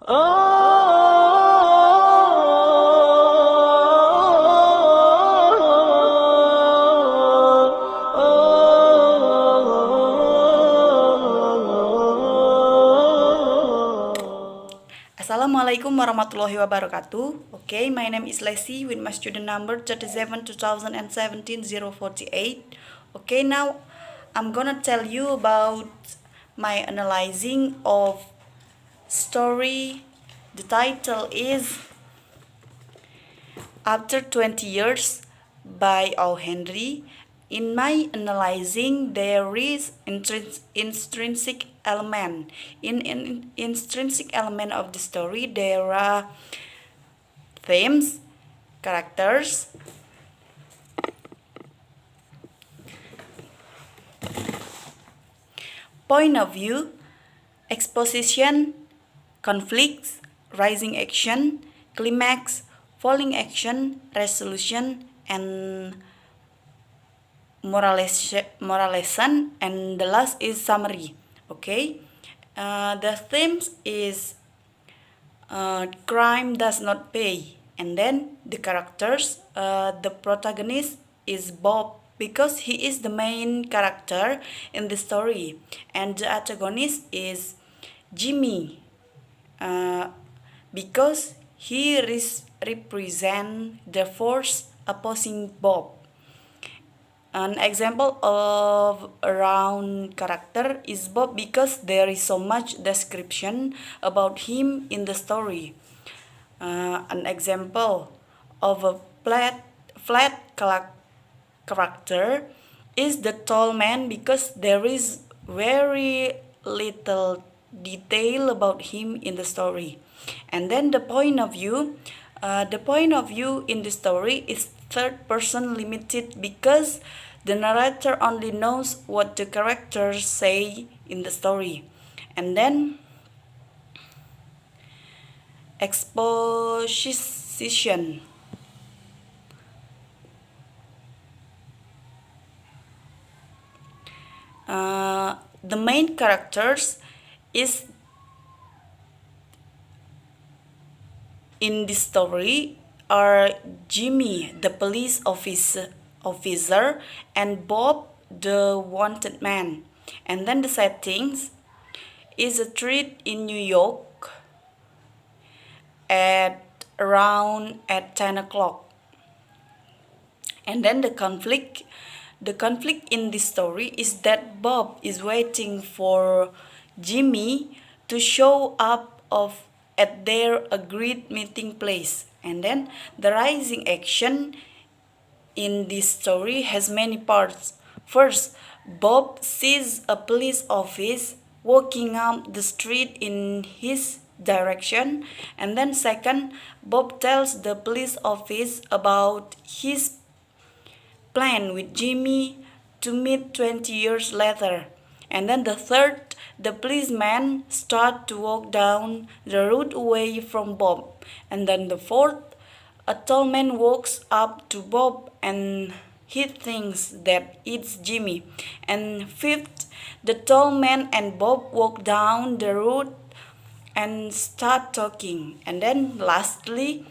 Assalamualaikum warahmatullahi wabarakatuh. Okay, my name is Lesi with my student number 37-2017-048. Okay, now I'm gonna tell you about my analyzing of story. The title is After 20 Years by O. Henry. In my analyzing, there is intrinsic element. In intrinsic element of the story, there are themes, characters, point of view, exposition, conflicts, rising action, climax, falling action, resolution, and moralization, and the last is summary. Okay, the themes is crime does not pay, and then the characters, the protagonist is Bob because he is the main character in the story, and the antagonist is Jimmy because he represents the force opposing Bob. An example of a round character is Bob because there is so much description about him in the story. An example of a flat character is the tall man because there is very little detail about him in the story. And then the point of view. The point of view in the story is third person limited because the narrator only knows what the characters say in the story. And then exposition. The main characters is in this story are Jimmy, the police officer, and Bob, the wanted man. And then the settings is a street in New York at around at 10 o'clock. And then the conflict in this story is that Bob is waiting for Jimmy to show up at their agreed meeting place. And then the rising action in this story has many parts. First, Bob sees a police officer walking up the street in his direction. And then second, Bob tells the police officer about his plan with Jimmy to meet 20 years later. And then the third, the policeman starts to walk down the road away from Bob. And then the fourth, a tall man walks up to Bob and he thinks that it's Jimmy. And fifth, the tall man and Bob walk down the road and start talking. And then lastly,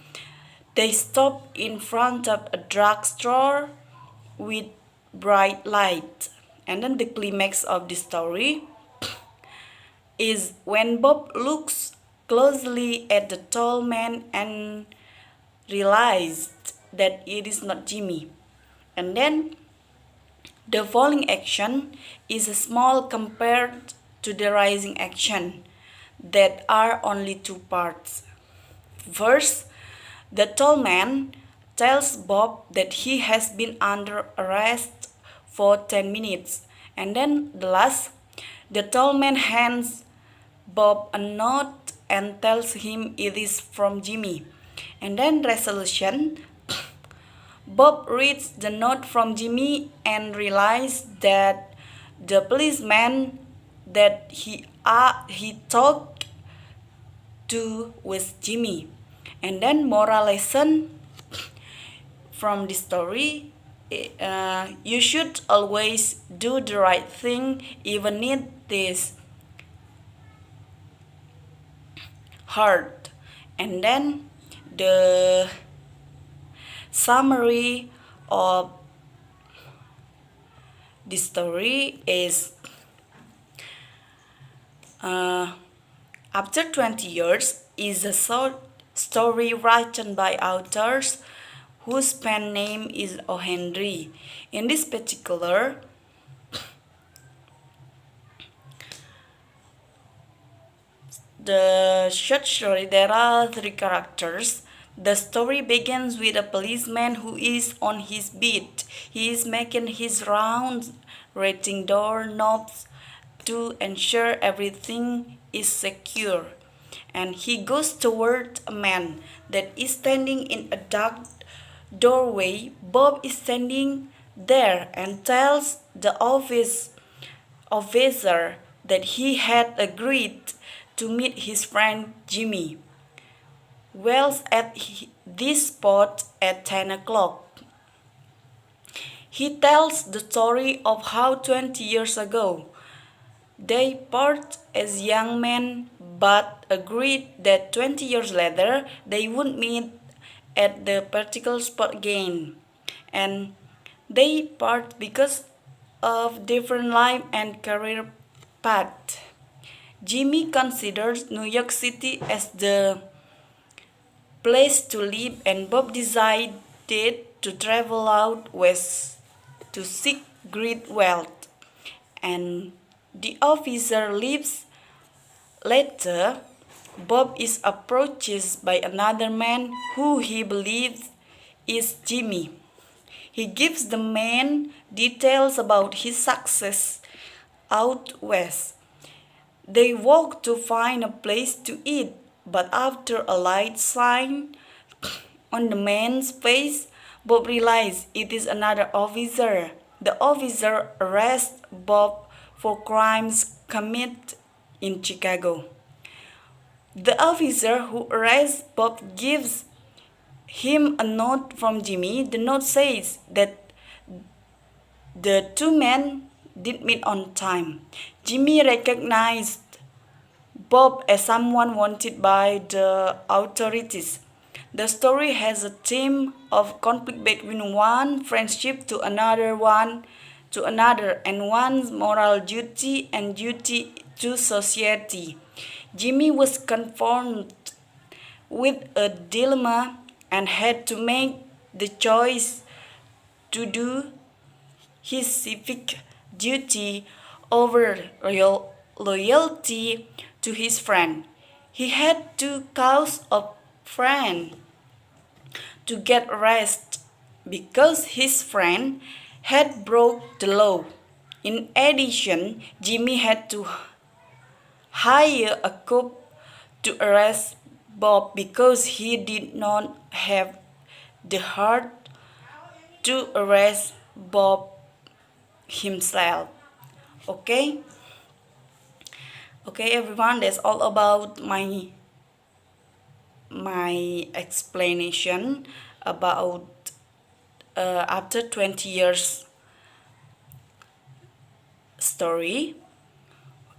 they stop in front of a drugstore with bright light. And then the climax of the story is when Bob looks closely at the tall man and realized that it is not Jimmy. And then the falling action is small compared to the rising action that are only two parts. First, the tall man tells Bob that he has been under arrest for 10 minutes. And then the last, the tall man hands Bob a note and tells him it is from Jimmy. And then resolution, Bob reads the note from Jimmy and realizes that the policeman that he talked to was Jimmy. And then moral lesson from the story, you should always do the right thing even if it is heart. And then the summary of the story is After 20 Years is a short story written by authors whose pen name is O. Henry. In this particular the short story, there are three characters. The story begins with a policeman who is on his beat. He is making his rounds, rating doorknobs to ensure everything is secure. And he goes toward a man that is standing in a dark doorway. Bob is standing there and tells the officer that he had agreed to meet his friend Jimmy Wells at this spot at 10 o'clock. He tells the story of how 20 years ago they part as young men but agreed that 20 years later they would meet at the particular spot again. And they part because of different life and career paths. Jimmy considers New York City as the place to live, and Bob decided to travel out west to seek great wealth. And the officer leaves. Later, Bob is approached by another man who he believes is Jimmy. He gives the man details about his success out west. They walk to find a place to eat, but after a light sign on the man's face, Bob realizes it is another officer. The officer arrests Bob for crimes committed in Chicago. The officer who arrests Bob gives him a note from Jimmy. The note says that the two men did meet on time. Jimmy recognized Bob as someone wanted by the authorities. The story has a theme of conflict between one friendship to another, and one's moral duty and duty to society. Jimmy was confronted with a dilemma and had to make the choice to do his civic duty over loyalty to his friend. He had to cause a friend to get arrested because his friend had broke the law. In addition, Jimmy had to hire a cop to arrest Bob because he did not have the heart to arrest Bob himself. Okay everyone, that's all about my explanation about after 20 years story.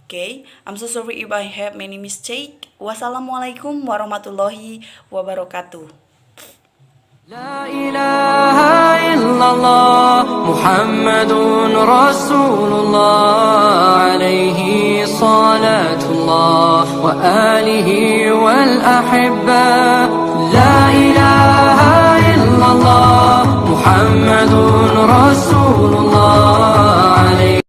Okay, I'm so sorry if I have many mistakes. Wassalamualaikum warahmatullahi wabarakatuh. لا إله إلا الله محمد رسول الله عليه صلاة الله وآله والأحبة لا إله إلا الله محمد رسول